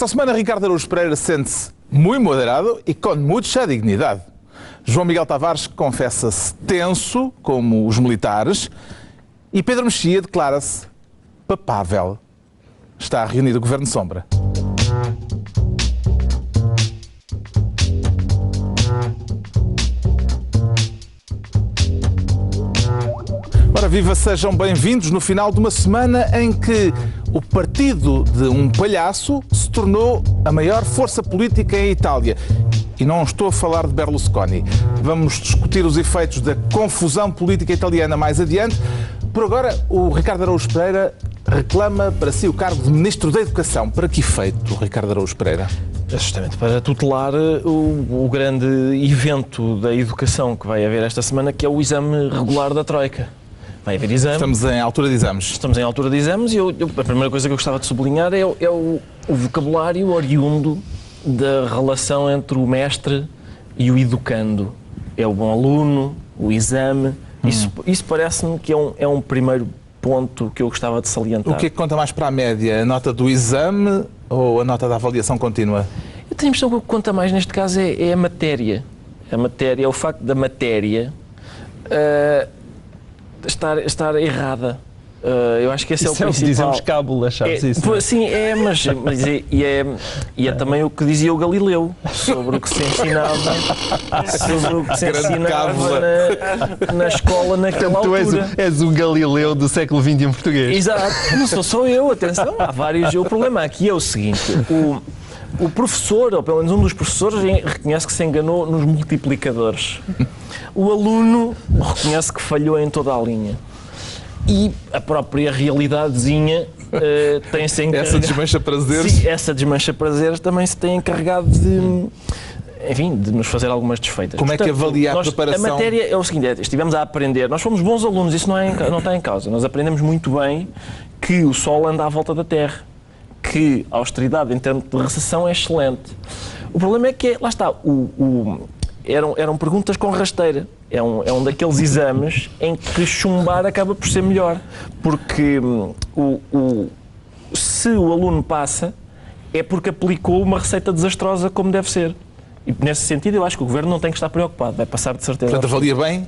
Esta semana, Ricardo Araújo Pereira sente-se muito moderado e com muita dignidade. João Miguel Tavares confessa-se tenso, como os militares, e Pedro Mexia declara-se papável. Está reunido o Governo Sombra. Ora, viva, sejam bem-vindos no final de uma semana em que o partido de um palhaço se tornou a maior força política em Itália. E não estou a falar de Berlusconi. Vamos discutir os efeitos da confusão política italiana mais adiante. Por agora, o Ricardo Araújo Pereira reclama para si o cargo de Ministro da Educação. Para que efeito, Ricardo Araújo Pereira? Justamente para tutelar o grande evento da educação que vai haver esta semana, que é o exame regular da Troika. Vai haver exame. Estamos em altura de exames. Estamos em altura de exames e a primeira coisa que eu gostava de sublinhar é o vocabulário oriundo da relação entre o mestre e o educando. É o bom aluno, o exame. Isso parece-me que é um primeiro ponto que eu gostava de salientar. O que é que conta mais para a média? A nota do exame ou a nota da avaliação contínua? Eu tenho a impressão que o que conta mais neste caso é a matéria. A matéria, é o facto da matéria estar errada. Eu acho que esse é o principal. Dizemos cábulas, sabes isso? Sim, mas é também o que dizia o Galileu sobre o que se ensinava, na escola naquela altura. Tu és o Galileu do século XX em português. Exato, não sou só eu, atenção, há vários. O problema aqui é o seguinte: o professor, ou pelo menos um dos professores, reconhece que se enganou nos multiplicadores. O aluno reconhece que falhou em toda a linha. E a própria realidadezinha tem-se encarregado... Essa desmancha prazeres? Sim, essa desmancha prazeres também se tem encarregado de nos fazer algumas desfeitas. Como é que avalia a preparação? A matéria é o seguinte, estivemos a aprender, nós fomos bons alunos, isso não está em causa. Nós aprendemos muito bem que o Sol anda à volta da Terra, que a austeridade em termos de recessão é excelente. O problema é que, lá está, eram perguntas com rasteira. É um daqueles exames em que chumbar acaba por ser melhor. Porque se o aluno passa, é porque aplicou uma receita desastrosa como deve ser. E nesse sentido eu acho que o Governo não tem que estar preocupado. Vai passar de certeza. Portanto, avalia bem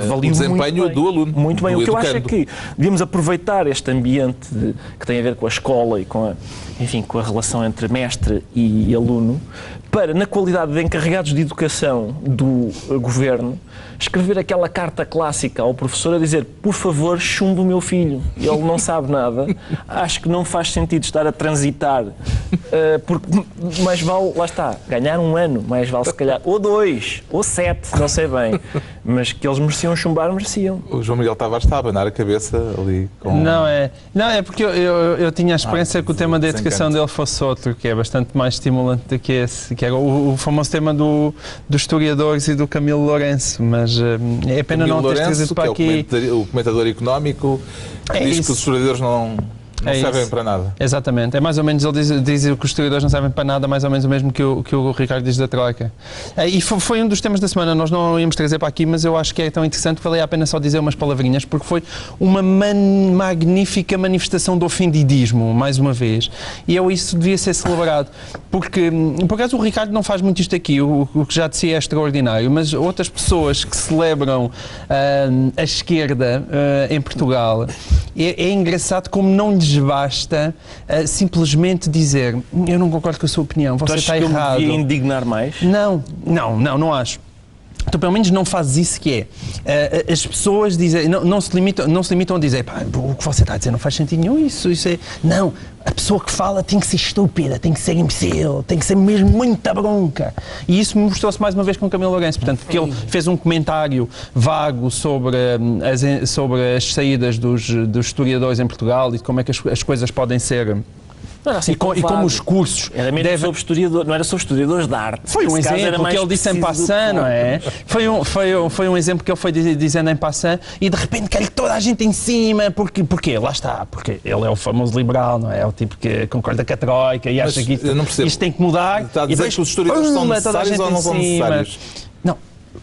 o desempenho do aluno. Muito bem. O que eu acho é educando. que devíamos aproveitar este ambiente que tem a ver com a escola e com a relação entre mestre e aluno, para, na qualidade de encarregados de educação do Governo, escrever aquela carta clássica ao professor a dizer: por favor, chumbe o meu filho, ele não sabe nada, acho que não faz sentido estar a transitar, porque mais vale, lá está, ganhar um ano, mais vale se calhar, ou 2, ou 7, não sei bem, mas que eles mereciam chumbar, mereciam. O João Miguel Tavares está a abanar a cabeça ali com... Não é porque eu tinha a experiência que o tema da educação dele fosse outro, que é bastante mais estimulante do que esse, que era o famoso tema dos historiadores e do Camilo Lourenço, mas é pena Camilo não ter Lourenço, trazido para aqui. O comentador económico, que diz que os historiadores não servem para nada. Exatamente. É mais ou menos, ele diz que os historiadores não servem para nada, mais ou menos o mesmo que o Ricardo diz da Troika. E foi um dos temas da semana, nós não íamos trazer para aqui, mas eu acho que é tão interessante que valeu a pena só dizer umas palavrinhas, porque foi uma magnífica manifestação de ofendidismo, mais uma vez. E isso devia ser celebrado. Porque, por acaso, o Ricardo não faz muito isto aqui, o que já de si é extraordinário, mas outras pessoas que celebram a esquerda em Portugal, é engraçado como não lhes basta simplesmente dizer: eu não concordo com a sua opinião, você está errado. Tu achas que eu me devia indignar mais? Não acho. Tu pelo menos não fazes isso, que é as pessoas dizem, não se limitam a dizer: pá, o que você está a dizer não faz sentido nenhum, isso é... Não, a pessoa que fala tem que ser estúpida, tem que ser imbecil, tem que ser mesmo muita bronca. E isso mostrou-se mais uma vez com o Camilo Lourenço, portanto, porque ele fez um comentário vago sobre as saídas dos historiadores em Portugal e de como é que as coisas podem ser... Assim, e como os cursos... Era mesmo sobre historiador, não era sobre historiadores de arte. Foi um exemplo que ele disse em passant, não é? Foi um exemplo que ele foi dizendo em passant e de repente cai toda a gente em cima. Porquê? Lá está. Porque ele é o famoso liberal, não é? É o tipo que concorda com a Troika e acha que isto tem que mudar. Está a dizer que os historiadores são necessários ou não são necessários? Não.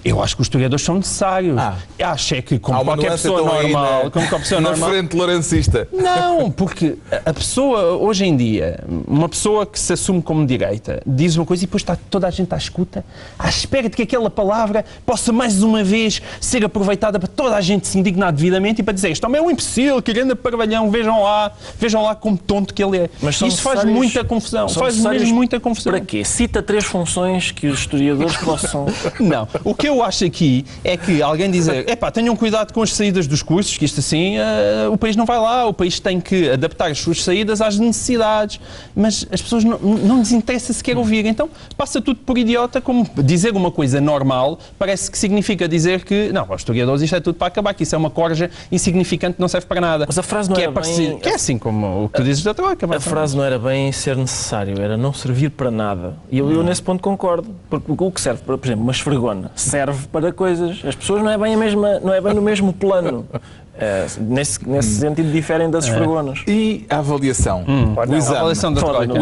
Eu acho que os historiadores são necessários. Acho é que, como qualquer pessoa normal... como qualquer pessoa na frente lourencista. Não, porque a pessoa, hoje em dia, uma pessoa que se assume como direita, diz uma coisa e depois está toda a gente à escuta, à espera de que aquela palavra possa mais uma vez ser aproveitada para toda a gente se indignar devidamente e para dizer isto também é um imbecil, querendo parvalhão, vejam lá como tonto que ele é. Mas isso faz muita confusão. Faz mesmo muita confusão. Para quê? Cita 3 funções que os historiadores possam... Não. O que eu acho aqui é que alguém dizer, tenham cuidado com as saídas dos cursos, que isto assim, o país não vai lá, o país tem que adaptar as suas saídas às necessidades, mas as pessoas não lhes interessa sequer ouvir, então passa tudo por idiota, como dizer uma coisa normal, parece que significa dizer que, não, os historiadores isto é tudo para acabar, que isso é uma corja insignificante, não serve para nada. Mas a frase não era bem... Que é assim como o que tu dizes da troca. A frase não era bem ser necessário, era não servir para nada. E eu nesse ponto concordo, porque o que serve para, por exemplo, uma esfregona, serve para coisas. As pessoas não é bem no mesmo plano. Nesse sentido diferem das esfregonas. E a avaliação? O exame. A avaliação da troika.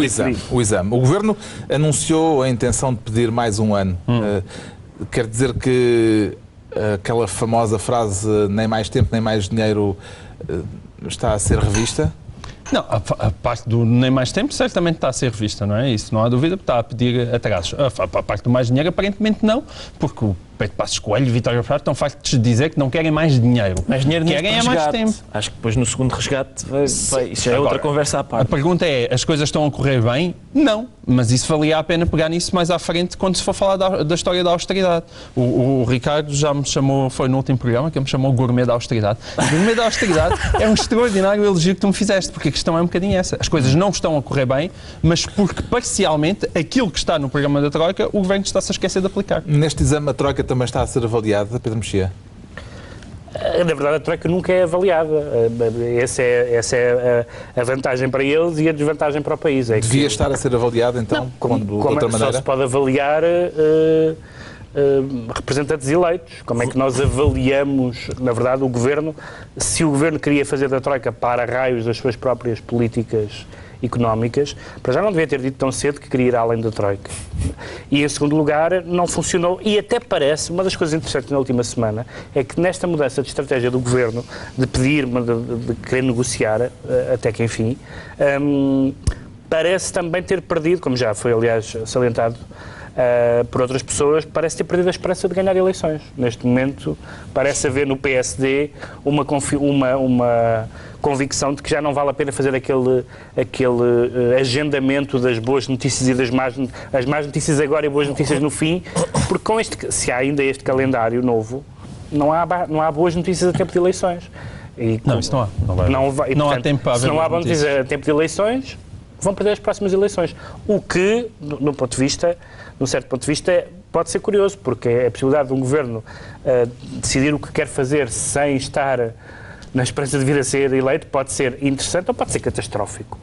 O exame. O Governo anunciou a intenção de pedir mais um ano. Quer dizer que aquela famosa frase nem mais tempo, nem mais dinheiro está a ser revista? Não, a parte do nem mais tempo certamente está a ser revista, não é? Isso não há dúvida, está a pedir atrasos. A parte do mais dinheiro aparentemente não, porque o Pedro Passos Coelho e Vítor Faro estão fartos de dizer que não querem mais dinheiro. Mais dinheiro querem é mais tempo. Acho que depois no segundo resgate isso já é outra conversa à parte. A pergunta é, as coisas estão a correr bem? Não, mas isso valia a pena pegar nisso mais à frente quando se for falar da história da austeridade. O Ricardo já me chamou, foi no último programa, que me chamou gourmet da austeridade. O gourmet da austeridade é um extraordinário elogio que tu me fizeste, porque a questão é um bocadinho essa. As coisas não estão a correr bem, mas porque parcialmente aquilo que está no programa da Troika, o Governo está-se a esquecer de aplicar. Neste exame a Troika também está a ser avaliada, Pedro Mexia? Na verdade, a Troika nunca é avaliada. Essa é a vantagem para eles e a desvantagem para o país. Devia estar a ser avaliada, então, de outra maneira? Só se pode avaliar representantes eleitos. Como é que nós avaliamos, na verdade, o Governo, se o Governo queria fazer da Troika para raios das suas próprias políticas económicas, para já não devia ter dito tão cedo que queria ir além da Troika. E, em segundo lugar, não funcionou. E até parece, uma das coisas interessantes na última semana, é que nesta mudança de estratégia do Governo, de pedir, de querer negociar, até que enfim, parece também ter perdido, como já foi, aliás, salientado por outras pessoas, parece ter perdido a esperança de ganhar eleições. Neste momento, parece haver no PSD uma convicção de que já não vale a pena fazer aquele agendamento das boas notícias e as más notícias agora e boas notícias no fim, porque com se há ainda este calendário novo, não há boas notícias a tempo de eleições. Isso não há. Não há tempo para haver. Se não há boas notícias a tempo de eleições, vão perder as próximas eleições. O que, num certo ponto de vista, pode ser curioso, porque é a possibilidade de um governo decidir o que quer fazer sem estar na esperança de vir a ser eleito pode ser interessante ou pode ser catastrófico.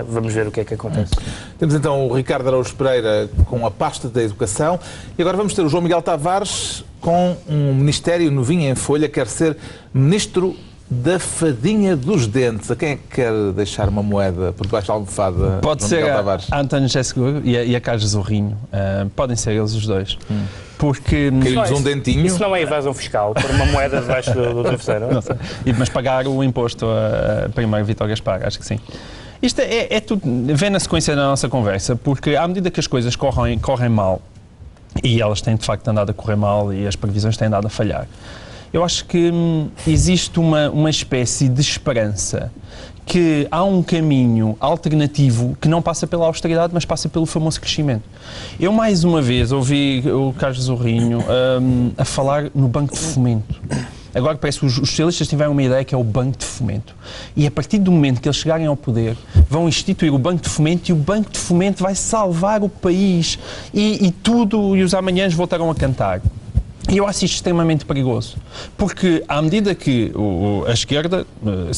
Vamos ver o que é que acontece. Temos então o Ricardo Araújo Pereira com a pasta da Educação e agora vamos ter o João Miguel Tavares com um ministério novinho em folha, quer ser Ministro da Fadinha dos Dentes. A quem é que quer deixar uma moeda por debaixo da almofada? Pode ser a António José Seguro e a Carlos Zorrinho. Podem ser eles os dois. Porque... Queremos um dentinho. Isso não é evasão fiscal, por uma moeda debaixo do travesseiro? Não sei. Mas pagar o imposto a primeiro Vítor Gaspar, acho que sim. Isto é tudo, vem na sequência da nossa conversa, porque à medida que as coisas correm mal, e elas têm de facto andado a correr mal e as previsões têm andado a falhar, eu acho que existe uma espécie de esperança que há um caminho alternativo que não passa pela austeridade, mas passa pelo famoso crescimento. Eu, mais uma vez, ouvi o Carlos Zorrinho a falar no Banco de Fomento. Agora parece que os socialistas tiveram uma ideia que é o Banco de Fomento. E a partir do momento que eles chegarem ao poder, vão instituir o Banco de Fomento e o Banco de Fomento vai salvar o país e os amanhãs voltarão a cantar. E eu acho isto extremamente perigoso, porque à medida que a esquerda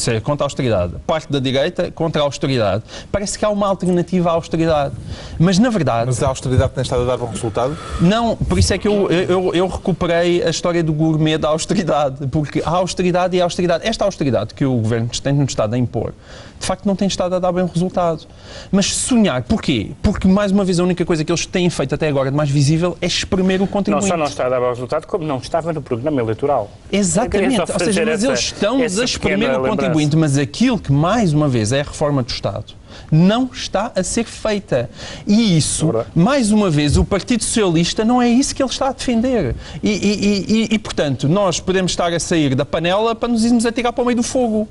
é contra a austeridade, parte da direita contra a austeridade, parece que há uma alternativa à austeridade. Mas, na verdade... Mas a austeridade tem estado a dar bom resultado? Não, por isso é que eu recuperei a história do gourmet da austeridade, porque a austeridade e a austeridade, esta austeridade que o Governo tem estado a impor, de facto não tem estado a dar bem resultado. Mas sonhar, porquê? Porque, mais uma vez, a única coisa que eles têm feito até agora de mais visível é espremer o contribuinte. Não só não está a dar bom resultado, como não estava no programa eleitoral. Exatamente, ou seja, mas eles estão a espremer o contribuinte, mas aquilo que, mais uma vez, é a reforma do Estado, não está a ser feita. E isso, mais uma vez, o Partido Socialista não é isso que ele está a defender. E portanto, nós podemos estar a sair da panela para nos irmos atirar para o meio do fogo.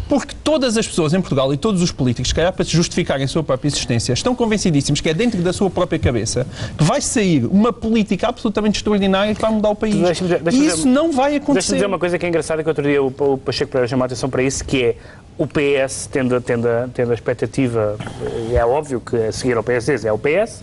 Porque todas as pessoas em Portugal e todos os políticos, se calhar para se justificarem a sua própria existência, estão convencidíssimos que é dentro da sua própria cabeça que vai sair uma política absolutamente extraordinária que vai mudar o país. E isso não vai acontecer. Deixa-me dizer uma coisa que é engraçada, que outro dia o Pacheco Pereira chamou a atenção para isso, que é o PS tendo a expectativa, é óbvio que a seguir ao PSD é o PS,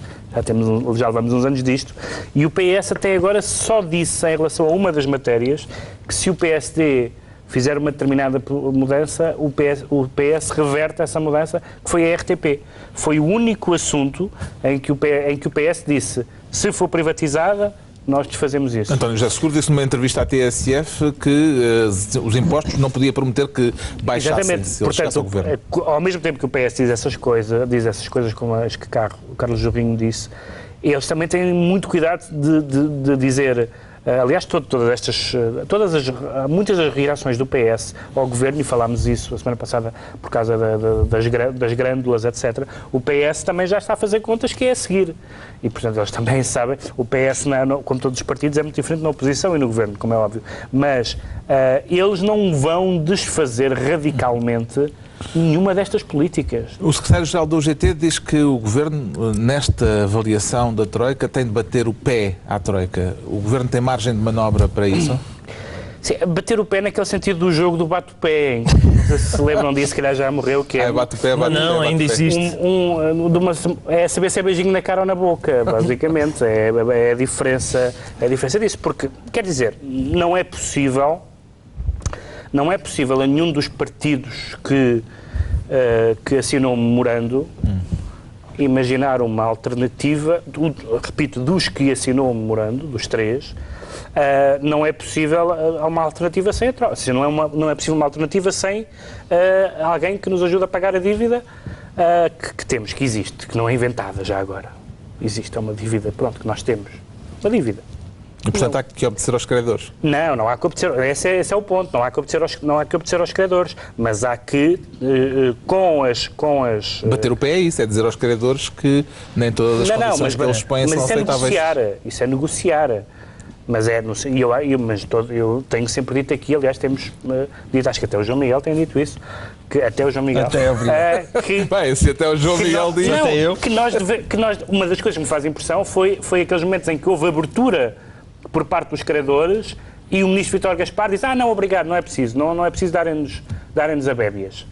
já levamos uns anos disto, e o PS até agora só disse em relação a uma das matérias que se o PSD fizer uma determinada mudança, o PS reverte essa mudança, que foi a RTP. Foi o único assunto em que o PS disse, se for privatizada, nós desfazemos isso. António José Seguro disse numa entrevista à TSF que os impostos não podia prometer que baixassem se ele chegasse ao governo. Ao mesmo tempo que o PS diz essas coisas como as que o Carlos Jobim disse, eles também têm muito cuidado de dizer... Aliás, muitas das reações do PS ao governo, e falámos isso a semana passada por causa das grândulas, etc., o PS também já está a fazer contas que é a seguir. E, portanto, eles também sabem, o PS, como todos os partidos, é muito diferente na oposição e no governo, como é óbvio. Mas eles não vão desfazer radicalmente nenhuma destas políticas. O secretário-geral do UGT diz que o Governo, nesta avaliação da Troika, tem de bater o pé à Troika. O Governo tem margem de manobra para isso? Sim, bater o pé naquele sentido do jogo do bate-pé. Não sei se lembram disso, se calhar já morreu. Que é bate-o-pé, não, ainda existe. É saber se é beijinho na cara ou na boca, basicamente. É a diferença disso. Porque, quer dizer, não é possível a nenhum dos partidos que assinou o memorando imaginar uma alternativa, repito, dos que assinou o memorando, dos três, não é possível uma alternativa sem a troca. Ou seja, não é possível uma alternativa sem alguém que nos ajude a pagar a dívida que temos, que existe, que não é inventada já agora. Existe, é uma dívida, pronto, que nós temos. Uma dívida. E, portanto, há que obedecer aos credores? Não há que obedecer. Esse é o ponto. Não há que obedecer aos credores. Mas há que, com as... Bater o pé é isso, é dizer aos credores que nem todas as condições que eles põem são aceitáveis. Isso é negociar. Mas eu tenho sempre dito aqui, aliás, temos dito, acho que até o João Miguel tem dito isso, que até o João Miguel... Bem, se até o João Miguel diz... Até eu. Uma das coisas que me faz impressão foi aqueles momentos em que houve abertura por parte dos credores e o ministro Vítor Gaspar disse, não, obrigado, não é preciso, não é preciso darem-nos a bébias.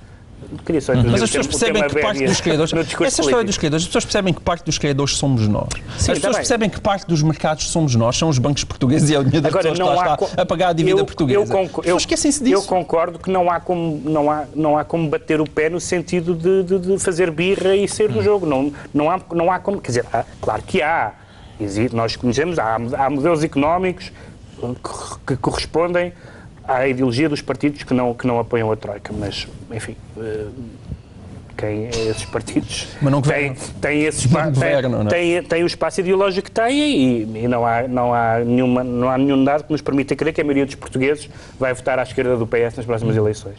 Queria só mas as pessoas percebem que parte dos credores, essa história dos credores, as pessoas percebem que parte dos credores somos nós. Sim, as pessoas percebem que parte dos mercados somos nós, são os bancos portugueses e a linha das pessoas que lá está a pagar a dívida portuguesa. Esquecem-se disso. Eu concordo que não há como bater o pé no sentido de fazer birra e sair do jogo. Não há como, quer dizer, claro que há. Nós conhecemos, há modelos económicos que correspondem à ideologia dos partidos que não apoiam a Troika, mas, enfim, esses partidos têm o espaço ideológico que têm e não há nenhum dado que nos permita crer que a maioria dos portugueses vai votar à esquerda do PS nas próximas eleições.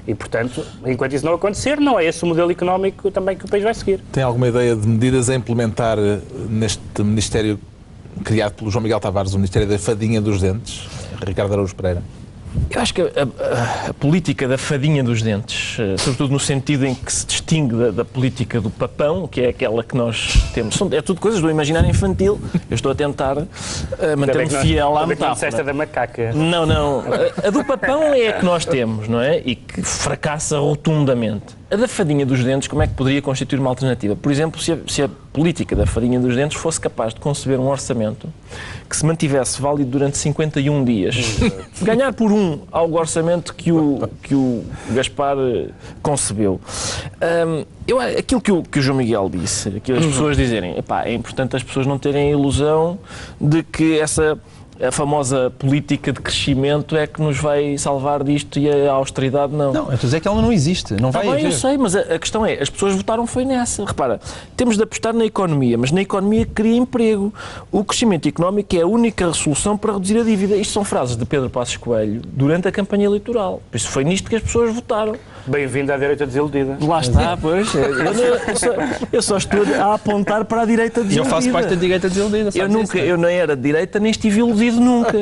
E, portanto, enquanto isso não acontecer, não é esse o modelo económico também que o país vai seguir. Tem alguma ideia de medidas a implementar neste Ministério criado pelo João Miguel Tavares, o Ministério da Fadinha dos Dentes, Ricardo Araújo Pereira? Eu acho que a política da fadinha dos dentes, sobretudo no sentido em que se distingue da política do papão, que é aquela que nós temos, é tudo coisas do imaginário infantil. Eu estou a tentar manter-me fiel à metáfora. Da macaca. Não. A do papão é a que nós temos, não é? E que fracassa rotundamente. A da fadinha dos dentes, como é que poderia constituir uma alternativa? Por exemplo, se a política da fadinha dos dentes fosse capaz de conceber um orçamento que se mantivesse válido durante 51 dias, ganhar por ao orçamento que o Gaspar concebeu. Aquilo que o João Miguel disse, que as pessoas dizerem, é importante as pessoas não terem a ilusão de que a famosa política de crescimento é que nos vai salvar disto e a austeridade não. Não, eu estou a dizer que ela não existe, não vai haver. Eu sei, mas a questão é, as pessoas votaram foi nessa. Repara, temos de apostar na economia, mas na economia cria emprego. O crescimento económico é a única solução para reduzir a dívida. Isto são frases de Pedro Passos Coelho durante a campanha eleitoral. Por isso foi nisto que as pessoas votaram. Bem-vindo à direita desiludida. Lá está, pois. Eu só estou a apontar para a direita desiludida. Eu faço parte da direita desiludida. Eu nem era de direita, nem estive iludido nunca.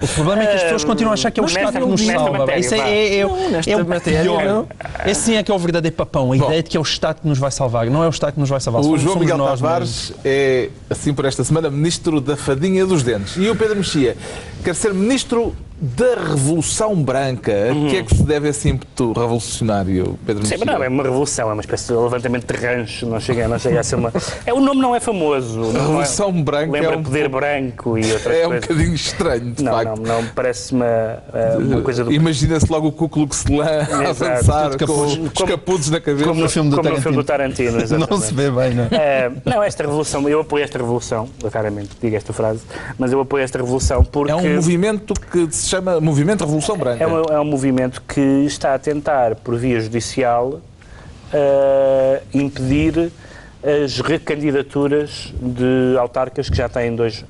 O problema é que as pessoas continuam a achar que é o Estado que nos salva. Isso é o pior. Esse sim é que é o verdadeiro papão. A ideia de que é o Estado que nos vai salvar. Não é o Estado que nos vai salvar. O João Miguel Tavares é, assim por esta semana, ministro da fadinha dos dentes. E o Pedro Mexia quer ser ministro da Revolução Branca. A que é que se deve esse ímpeto revolucionário, Pedro Mexia? Sim, mas não é uma revolução, é uma espécie de levantamento de rancho, não chega a ser uma... O nome não é famoso. A Revolução Branca lembra Poder Branco e outras coisas. É um bocadinho estranho, de facto. Não, parece uma coisa do... Imagina-se logo o Ku Klux Klan a avançar com os capuzes na cabeça. Como no filme do Tarantino. Não se vê bem, não é? Não, esta revolução, eu apoio esta revolução, claramente, digo esta frase, mas eu apoio esta revolução porque... É um movimento que se chama Movimento Revolução Branca. É um movimento que está a tentar, por via judicial, impedir as recandidaturas de autarcas que já têm dois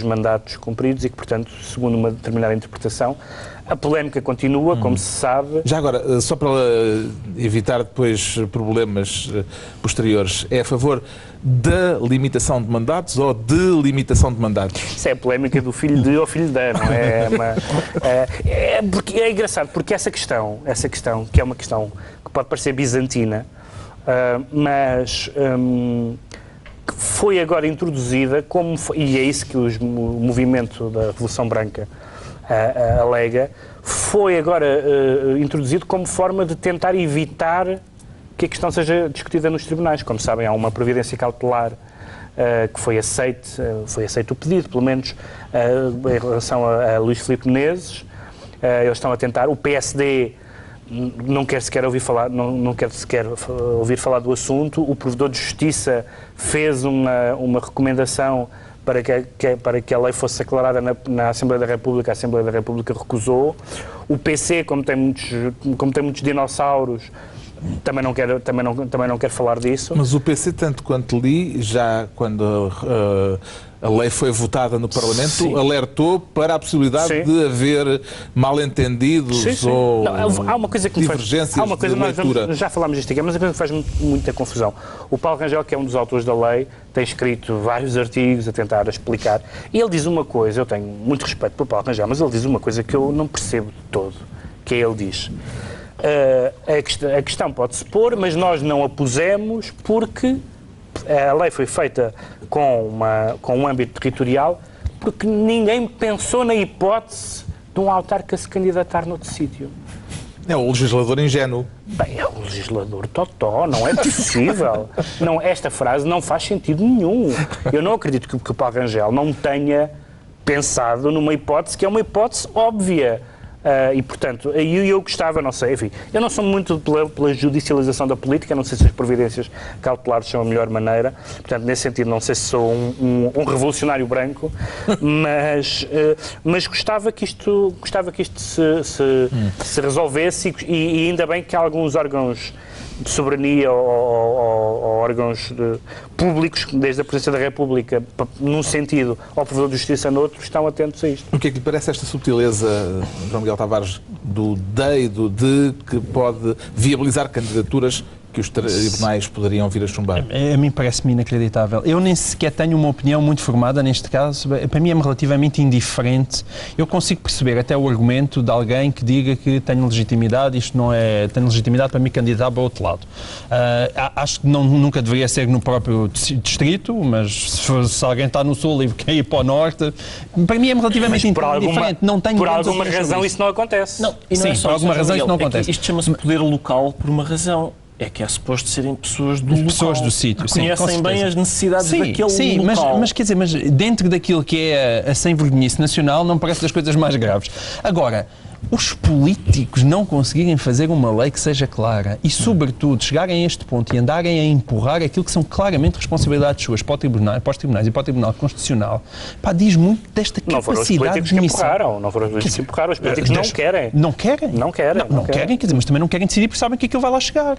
mandatos cumpridos e que, portanto, segundo uma determinada interpretação, a polémica continua, como se sabe. Já agora, só para evitar depois problemas posteriores, é a favor da limitação de mandatos ou de limitação de mandatos? Isso é a polémica do filho de ou filho da, não é? Porque é engraçado, porque essa questão, que é uma questão que pode parecer bizantina, mas que foi agora introduzida e é isso que o movimento da Revolução Branca alega, foi agora introduzido como forma de tentar evitar que a questão seja discutida nos tribunais. Como sabem, há uma providência cautelar que foi aceito o pedido, pelo menos, em relação a Luís Filipe Menezes. Eles estão a tentar, o PSD não quer sequer ouvir falar do assunto. O Provedor de Justiça fez uma recomendação para que a lei fosse declarada na Assembleia da República. A Assembleia da República recusou. O PC, como tem muitos dinossauros, também não quer falar disso. Mas o PC, tanto quanto li, já quando a lei foi votada no Parlamento, sim, alertou para a possibilidade, sim, de haver mal-entendidos, sim, sim, ou há uma coisa que divergências de leitura. Já falámos disto aqui, mas a coisa que faz muita confusão. O Paulo Rangel, que é um dos autores da lei, tem escrito vários artigos a tentar explicar, e ele diz uma coisa, eu tenho muito respeito pelo Paulo Rangel, mas ele diz uma coisa que eu não percebo de todo, que ele diz: a questão pode-se pôr, mas nós não a pusemos porque a lei foi feita com um âmbito territorial, porque ninguém pensou na hipótese de um autarca se candidatar noutro sítio. É o legislador ingênuo. Bem, é o legislador totó, não é possível. Não, esta frase não faz sentido nenhum. Eu não acredito que o Paulo Rangel não tenha pensado numa hipótese que é uma hipótese óbvia. E, portanto, eu gostava, não sei, enfim, eu não sou muito pela judicialização da política, não sei se as providências cautelares são a melhor maneira, portanto, nesse sentido, não sei se sou um revolucionário branco, mas gostava que isto se resolvesse e ainda bem que alguns órgãos de soberania ou órgãos públicos, desde a Presidência da República, num sentido, ao Provedor de Justiça noutro, estão atentos a isto. O que é que lhe parece esta subtileza, João Miguel Tavares, do de e do de, que pode viabilizar candidaturas que os tribunais poderiam vir a chumbar? A mim parece-me inacreditável. Eu nem sequer tenho uma opinião muito formada neste caso. Para mim é relativamente indiferente. Eu consigo perceber até o argumento de alguém que diga que tenho legitimidade, isto não é... tenho legitimidade para me candidatar para o outro lado. Acho que nunca deveria ser no próprio distrito, mas se alguém está no sul e quer ir para o norte, para mim é relativamente indiferente. Por alguma razão isso não acontece. Não, e não sim, é só por alguma razão isso não acontece. Isto chama-se poder local por uma razão. É que é suposto serem pessoas do local. Pessoas do sítio, sim. Conhecem bem as necessidades daquele sim, local. Mas quer dizer, mas dentro daquilo que é a sem-vergonhice nacional, não parece das coisas mais graves. Agora, os políticos não conseguirem fazer uma lei que seja clara e, sobretudo, chegarem a este ponto e andarem a empurrar aquilo que são claramente responsabilidades suas para os tribunais e para o Tribunal Constitucional, diz muito desta capacidade de missão. Não foram os políticos que empurraram, os políticos não querem. Não querem? Não querem, quer dizer, mas também não querem decidir porque sabem que aquilo vai lá chegar.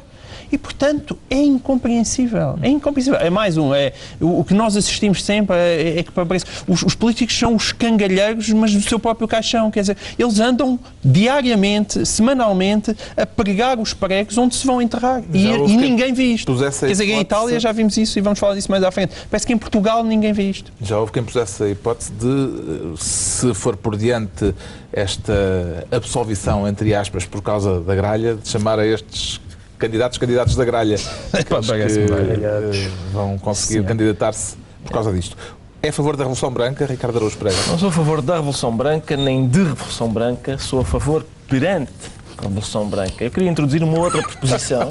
E, portanto, é incompreensível. É incompreensível. É mais o que nós assistimos sempre é que parece os políticos são os cangalheiros, mas do seu próprio caixão. Quer dizer, eles andam diariamente, semanalmente, a pregar os pregos onde se vão enterrar. E ninguém vê isto. Quer dizer, em Itália já vimos isso e vamos falar disso mais à frente. Parece que em Portugal ninguém vê isto. Já houve quem pusesse a hipótese de, se for por diante esta absolvição, entre aspas, por causa da gralha, de chamar a estes candidatos da gralha, que vão conseguir candidatar-se por causa disto. É a favor da Revolução Branca, Ricardo Araújo Pereira? Não sou a favor da Revolução Branca, nem de Revolução Branca, sou a favor perante a Revolução Branca. Eu queria introduzir uma outra proposição.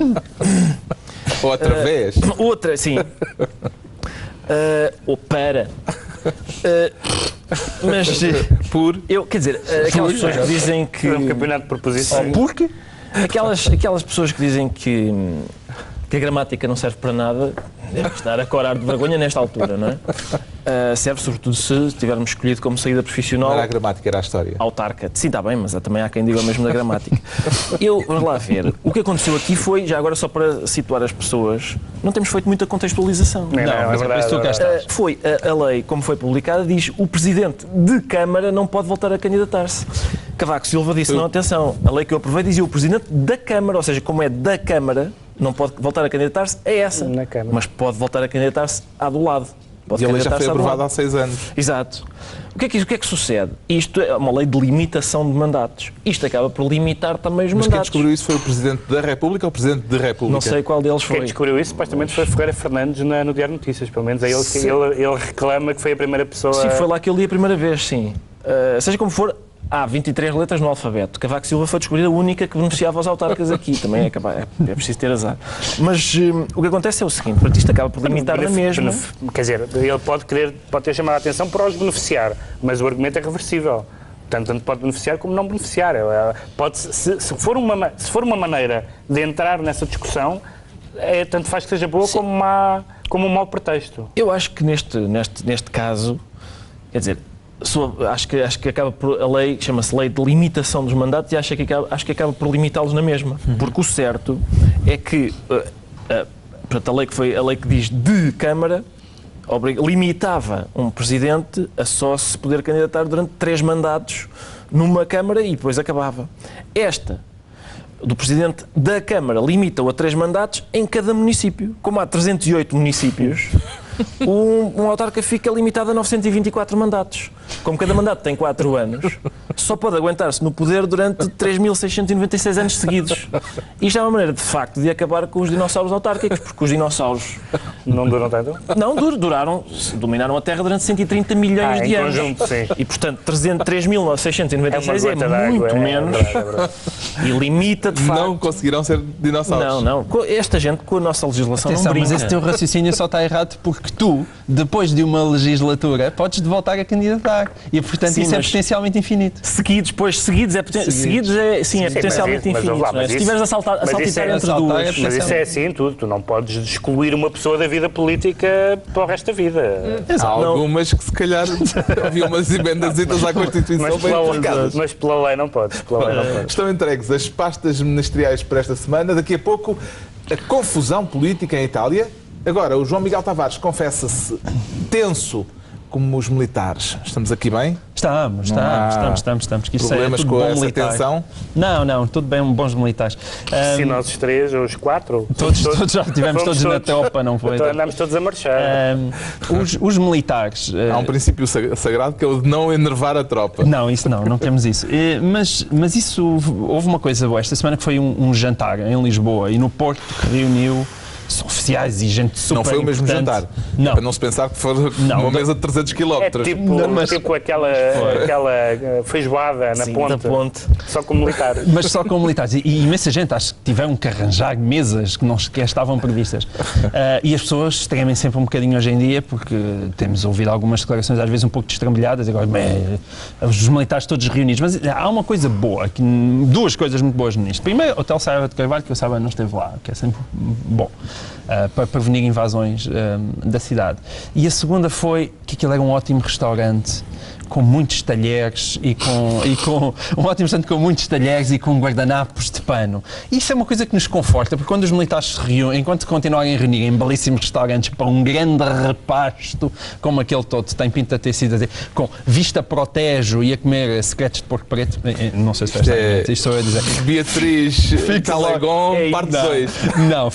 Outra vez? Outra, sim. Ou para. Mas quer dizer, aquelas pessoas que dizem que... É um campeonato de proposição. Porquê? Aquelas pessoas que dizem que a gramática não serve para nada, deve estar a corar de vergonha nesta altura, não é? Serve sobretudo se tivermos escolhido como saída profissional... Não era a gramática, era a história. Autarca. Sim, está bem, mas também há quem diga o mesmo da gramática. Vamos lá ver. O que aconteceu aqui foi, já agora só para situar as pessoas, não temos feito muita contextualização. Não, é verdade. Foi a lei, como foi publicada, diz o Presidente de Câmara não pode voltar a candidatar-se. Cavaco Silva disse, não, atenção, a lei que eu aprovei dizia o Presidente da Câmara, ou seja, como é da Câmara, não pode voltar a candidatar-se a essa, mas pode voltar a candidatar-se à do lado. E a lei já foi aprovada há 6 anos. Exato. O que é que sucede? Isto é uma lei de limitação de mandatos. Isto acaba por limitar também os mandatos. Mas quem descobriu isso foi o Presidente da República ou o Presidente da República? Não sei qual deles foi. Quem descobriu isso, supostamente, foi Ferreira Fernandes no Diário de Notícias. Pelo menos ele reclama que foi a primeira pessoa... Sim, foi lá que eu li a primeira vez, sim. Seja como for... Há 23 letras no alfabeto. Cavaco Silva foi descobrir a única que beneficiava os autarcas aqui. Também é preciso ter azar. Mas o que acontece é o seguinte, para isto acaba por limitar na mesma. Quer dizer, ele pode ter chamado a atenção para os beneficiar, mas o argumento é reversível. Tanto pode beneficiar como não beneficiar. Se for uma maneira de entrar nessa discussão, tanto faz que seja boa como um mau pretexto. Eu acho que neste caso, quer dizer, acho que acaba por, a lei chama-se Lei de Limitação dos Mandatos e acho que acaba por limitá-los na mesma. Porque o certo é que a lei que diz de Câmara limitava um Presidente a só se poder candidatar durante 3 mandatos numa Câmara e depois acabava. Esta do Presidente da Câmara limita-o a 3 mandatos em cada município. Como há 308 municípios, um autarca fica limitado a 924 mandatos. Como cada mandato tem 4 anos, só pode aguentar-se no poder durante 3.696 anos seguidos. Isto é uma maneira, de facto, de acabar com os dinossauros autárquicos, porque os dinossauros... Não duram tanto? Não, dominaram a Terra durante 130 milhões de anos. Conjunto, sim. E, portanto, 3.696 é muito menos. E limita, de facto... Não conseguirão ser dinossauros. Não. Esta gente, com a nossa legislação, não brinca. Mas esse teu raciocínio só está errado porque tu, depois de uma legislatura, podes voltar a candidatar. E, portanto, sim, isso é potencialmente infinito. Seguidos é potencialmente infinito. Se estiveres a saltitar entre duas... Mas isso é assim, tu não podes excluir uma pessoa da vida política para o resto da vida. Há algumas que, se calhar, havia umas emendas à Constituição bem aplicadas. Mas pela lei não podes. Estão entregues as pastas ministeriais para esta semana. Daqui a pouco, a confusão política em Itália. Agora, o João Miguel Tavares confessa-se tenso como os militares. Estamos aqui bem? Estamos. Que isso problemas é tudo com bom essa militar. tensão? Não, tudo bem, bons militares. Se nós os 3 ou os 4... Todos já estivemos todos na tropa, não foi? Então andámos todos a marchar. Os militares... Há um princípio sagrado que é o de não enervar a tropa. Não, isso não temos isso. Mas isso, houve uma coisa boa esta semana que foi um jantar em Lisboa e no Porto que reuniu... São oficiais e gente super Não foi o mesmo importante. jantar. Não. Para não se pensar que foi uma mesa de 300 km. Tipo aquela feijoada na ponte, só com militares. Mas só com militares. E imensa gente, acho que tiveram que arranjar mesas que não sequer estavam previstas. E as pessoas tremem sempre um bocadinho hoje em dia, porque temos ouvido algumas declarações às vezes um pouco destrambelhadas, agora os militares todos reunidos. Mas há uma coisa boa, duas coisas muito boas nisto. Primeiro, o Hotel Saraiva de Carvalho, que eu saiba não esteve lá, que é sempre bom, para prevenir invasões da cidade. E a segunda foi que aquilo era um ótimo restaurante, com muitos talheres e com um ótimo restaurante com muitos talheres e com guardanapos de pano. E isso é uma coisa que nos conforta, porque quando os militares se reúnem, enquanto continuarem a reunir em belíssimos restaurantes para um grande repasto, como aquele todo tem pinta de ter sido assim, com vista para o Tejo e a comer secretos de porco preto, não sei se isto sou eu a dizer. Beatriz Talagon, parte 2. Não,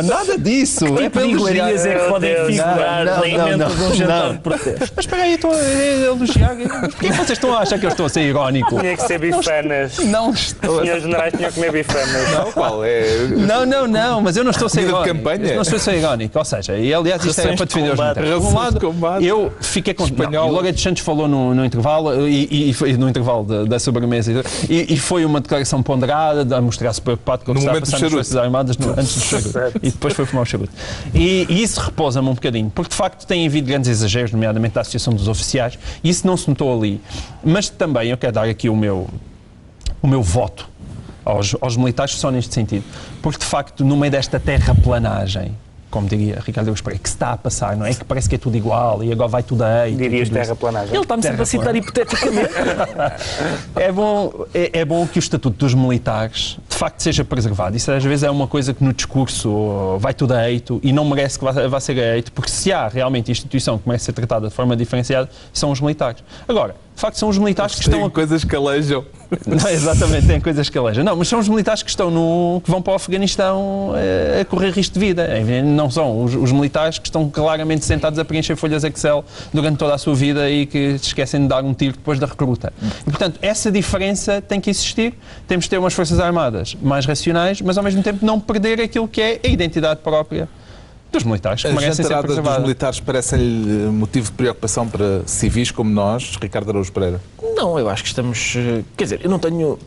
nada disso. Que tipo de iguarias é que podem figurar na emenda de um jantar de protesto? Mas espera aí, estou a elogiar. Porquê que vocês estão a achar que eu estou a ser irónico? Tinha que ser bifanas. Não estou. Os senhores generais tinham que comer bifanas. Não, qual é? Não, mas eu não estou a ser Comida de irónico. campanha? Eu não estou a ser irónico. Ou seja, e aliás isto é para defender os militares. Por um lado, eu fiquei com... O Lourdes dos Santos falou no intervalo, e foi no intervalo da sobremesa, e foi uma declaração ponderada, a mostrar-se preocupado com o que estava a passar nas Forças Armadas antes do charuto. E depois foi fumar o charuto. E isso repousa-me um bocadinho, porque de facto tem havido grandes exageros, nomeadamente da Associação dos Oficiais, e isso não se notou ali. Mas também eu quero dar aqui o meu voto aos militares só neste sentido, porque de facto no meio desta terraplanagem, como diria Ricardo Araújo Pereira, que se está a passar, não é? Que parece que é tudo igual e agora vai tudo aí. Dirias terraplanagem. Ele está-me sempre a citar hipoteticamente. É bom que o estatuto dos militares de facto seja preservado. Isso às vezes é uma coisa que no discurso vai tudo a eito e não merece que vá ser a eito, porque se há realmente instituição que merece ser tratada de forma diferenciada, são os militares. Agora, de facto são os militares que estão... coisas que alejam. Não, exatamente, tem coisas que alejam. Não, mas são os militares que que vão para o Afeganistão a correr risco de vida. Não são os militares que estão claramente sentados a preencher folhas Excel durante toda a sua vida e que se esquecem de dar um tiro depois da recruta. E, portanto, essa diferença tem que existir. Temos de ter umas Forças Armadas mais racionais, mas ao mesmo tempo não perder aquilo que é a identidade própria dos militares, que merecem ser preservadas. As jantaradas dos militares parecem-lhe motivo de preocupação para civis como nós, Ricardo Araújo Pereira? Não, eu acho que estamos... Quer dizer, eu não tenho...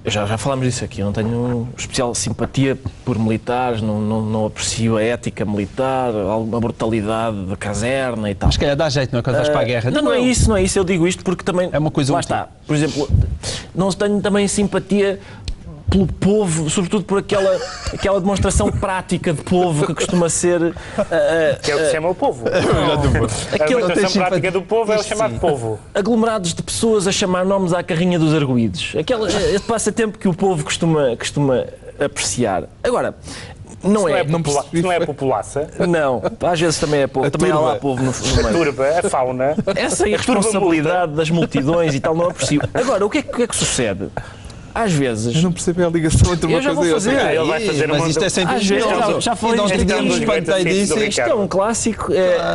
Já falámos disso aqui, eu não tenho especial simpatia por militares, não aprecio a ética militar, alguma brutalidade da caserna e tal. Mas se calhar dá jeito, não é? Quando vais para a guerra. Não é isso, eu digo isto porque também... É uma coisa lá útil. está, por exemplo, não tenho também simpatia pelo povo, sobretudo por aquela demonstração prática de povo que costuma ser... que é o que se chama o povo. A demonstração prática do povo é o chamado povo. Aglomerados de pessoas a chamar nomes à carrinha dos arguídos. Esse passatempo que o povo costuma apreciar. Agora... Não é populaça. Não, às vezes também é povo. Também há lá povo no meio. A turba, a fauna. Essa irresponsabilidade das multidões e tal não aprecio. Agora, o que é que sucede? Às vezes... Eu não percebi a ligação entre uma coisa e outra. Ele vai fazer mas isto é sempre... Já falei disso. Isto é um clássico.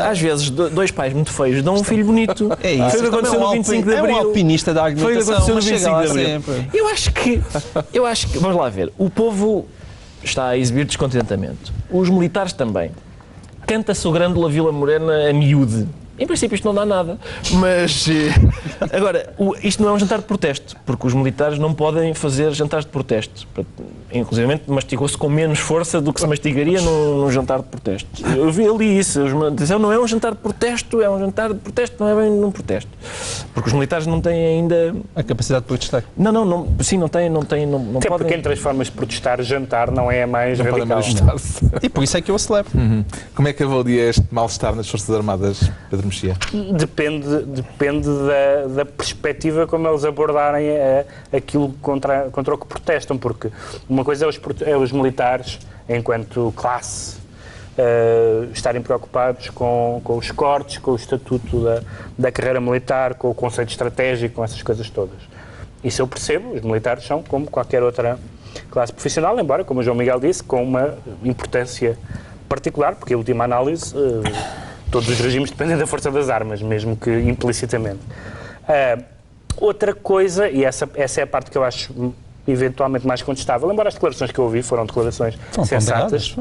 Às vezes, dois pais muito feios dão um filho bonito. É isso. Foi o que aconteceu no 25 de Abril. É um alpinista da argumentação. Foi o que aconteceu no 25 de Abril. Eu acho que... Vamos lá ver. O povo está a exibir descontentamento. Os militares também. Canta-se o Grândola Vila Morena a miúde. Em princípio isto não dá nada, mas agora, isto não é um jantar de protesto, porque os militares não podem fazer jantares de protesto. Inclusive mastigou-se com menos força do que se mastigaria num jantar de protesto. Eu li isso, não é um jantar de protesto, é um jantar de protesto, não é bem num protesto. Porque os militares não têm ainda... A capacidade de protestar. Não podem... Até porque entre as formas de protestar, jantar não é a mais radical. E por isso é que eu a celebro. Como é que avalia este mal-estar nas Forças Armadas, Pedro Mexia? Depende da perspectiva como eles abordarem aquilo contra o que protestam, porque uma coisa é os militares, enquanto classe, estarem preocupados com os cortes, com o estatuto da carreira militar, com o conceito estratégico, com essas coisas todas. Isso eu percebo, os militares são como qualquer outra classe profissional, embora, como o João Miguel disse, com uma importância particular, porque, em última análise, todos os regimes dependem da força das armas, mesmo que implicitamente. Outra coisa, e essa é a parte que eu acho eventualmente mais contestável, embora as declarações que eu ouvi foram declarações sensatas.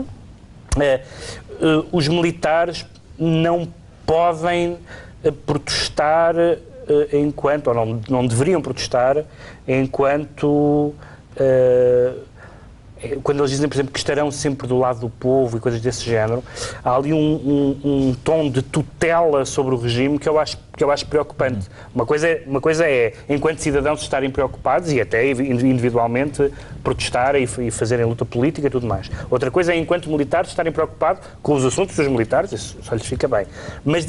os militares não podem protestar enquanto, ou não deveriam protestar enquanto... quando eles dizem, por exemplo, que estarão sempre do lado do povo e coisas desse género, há ali um tom de tutela sobre o regime que eu acho preocupante. Uma coisa é, enquanto cidadãos, estarem preocupados e até individualmente protestarem e fazerem luta política e tudo mais. Outra coisa é, enquanto militares, estarem preocupados com os assuntos dos militares, isso só lhes fica bem. Mas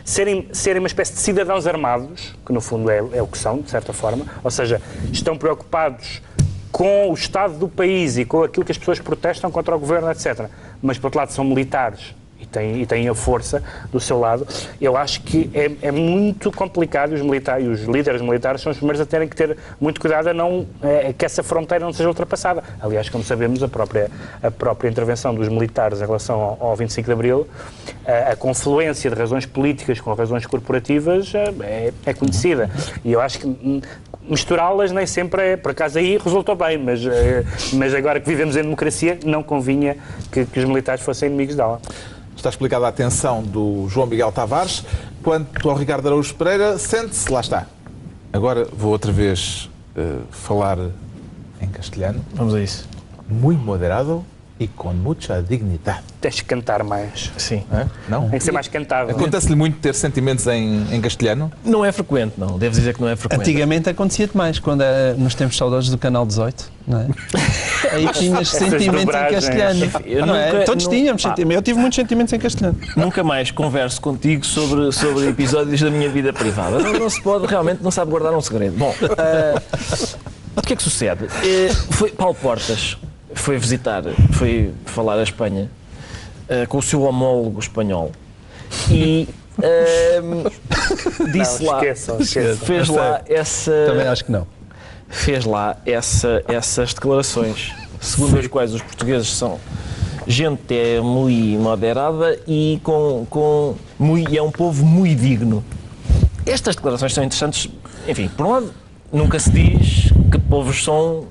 serem uma espécie de cidadãos armados, que no fundo é o que são, de certa forma, ou seja, estão preocupados com o estado do país e com aquilo que as pessoas protestam contra o governo, etc. Mas, por outro lado, são militares e têm a força do seu lado. Eu acho que é muito complicado, os líderes militares são os primeiros a terem que ter muito cuidado que essa fronteira não seja ultrapassada. Aliás, como sabemos, a própria intervenção dos militares em relação ao 25 de Abril, a confluência de razões políticas com razões corporativas é conhecida. E eu acho que misturá-las nem sempre por acaso aí resultou bem, mas agora que vivemos em democracia, não convinha que os militares fossem inimigos dela. Está explicada a atenção do João Miguel Tavares. Quanto ao Ricardo Araújo Pereira, sente-se, lá está. Agora vou outra vez falar em castelhano. Vamos a isso. Muito moderado e com muita dignidade. Tens de cantar mais. Sim. Não? Tem que ser mais cantável. Acontece-lhe muito ter sentimentos em castelhano? Não é frequente, não. Devo dizer que não é frequente. Antigamente acontecia-te mais, quando nos tempos saudosos do Canal 18, não é? Aí tinhas sentimentos em castelhano. Todos tínhamos sentimentos. Eu tive muitos sentimentos em castelhano. Nunca mais converso contigo sobre episódios da minha vida privada. Não se pode, realmente, não sabe guardar um segredo. Bom, o que é que sucede? Paulo Portas foi falar a Espanha com o seu homólogo espanhol e disse lá, fez lá essa... Também acho que não. Fez lá essas declarações, segundo as quais os portugueses são gente muito moderada e é um povo muito digno. Estas declarações são interessantes, enfim, por um lado, nunca se diz que povos são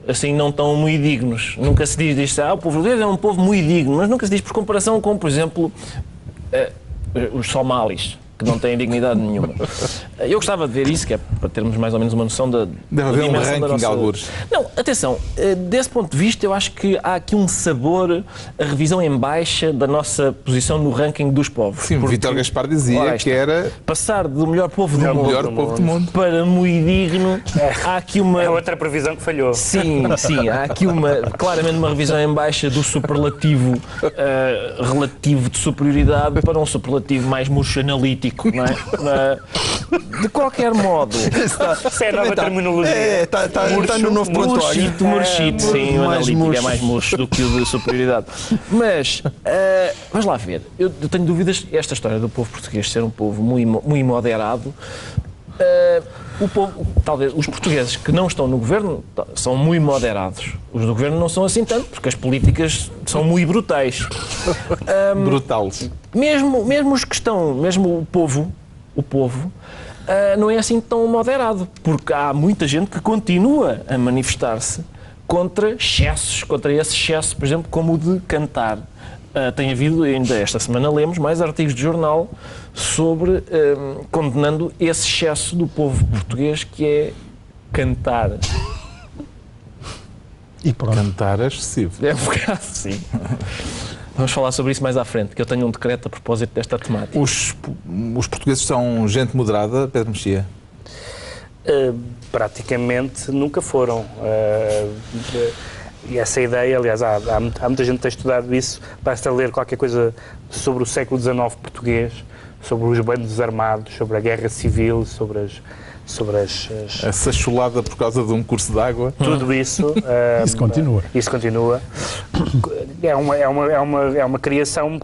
assim não tão muito dignos. Nunca se diz o povo português é um povo muito digno, mas nunca se diz por comparação com, por exemplo, os somalis, que não têm dignidade nenhuma. Eu gostava de ver isso, que é para termos mais ou menos uma noção da Deve haver dimensão um da ranking, nossa... algures. Não, atenção, desse ponto de vista eu acho que há aqui um sabor, a revisão em baixa da nossa posição no ranking dos povos. Sim, porque, Vítor Gaspar dizia que era passar do melhor povo do mundo para muito digno, há aqui uma... É outra previsão que falhou. Sim, há aqui claramente uma revisão em baixa do superlativo relativo de superioridade para um superlativo mais murcho analítico, não é? De qualquer modo... Isso é a nova terminologia. Está no novo prontuário. Murchito, sim, o analítico é mais murcho do que o de superioridade. Mas, vamos lá ver, eu tenho dúvidas, esta história do povo português ser um povo muito moderado, o povo, talvez, os portugueses que não estão no governo são muito moderados. Os do governo não são assim tanto, porque as políticas são muito brutais. brutais. Mesmo os que estão, mesmo o povo, não é assim tão moderado, porque há muita gente que continua a manifestar-se contra excessos, contra esse excesso, por exemplo, como o de cantar. Tem havido, ainda esta semana lemos, mais artigos de jornal sobre, condenando esse excesso do povo português que é cantar. E pronto. Cantar é excessivo. É um bocado, sim. Vamos falar sobre isso mais à frente, que eu tenho um decreto a propósito desta temática. Os portugueses são gente moderada, Pedro Mexia? Praticamente nunca foram. E essa ideia, aliás, há muita gente que tem estudado isso, basta ler qualquer coisa sobre o século XIX português, sobre os bandos armados, sobre a guerra civil, sobre as essa chulada por causa de um curso de água. Tudo isso. Isso continua. Isso continua. É uma criação um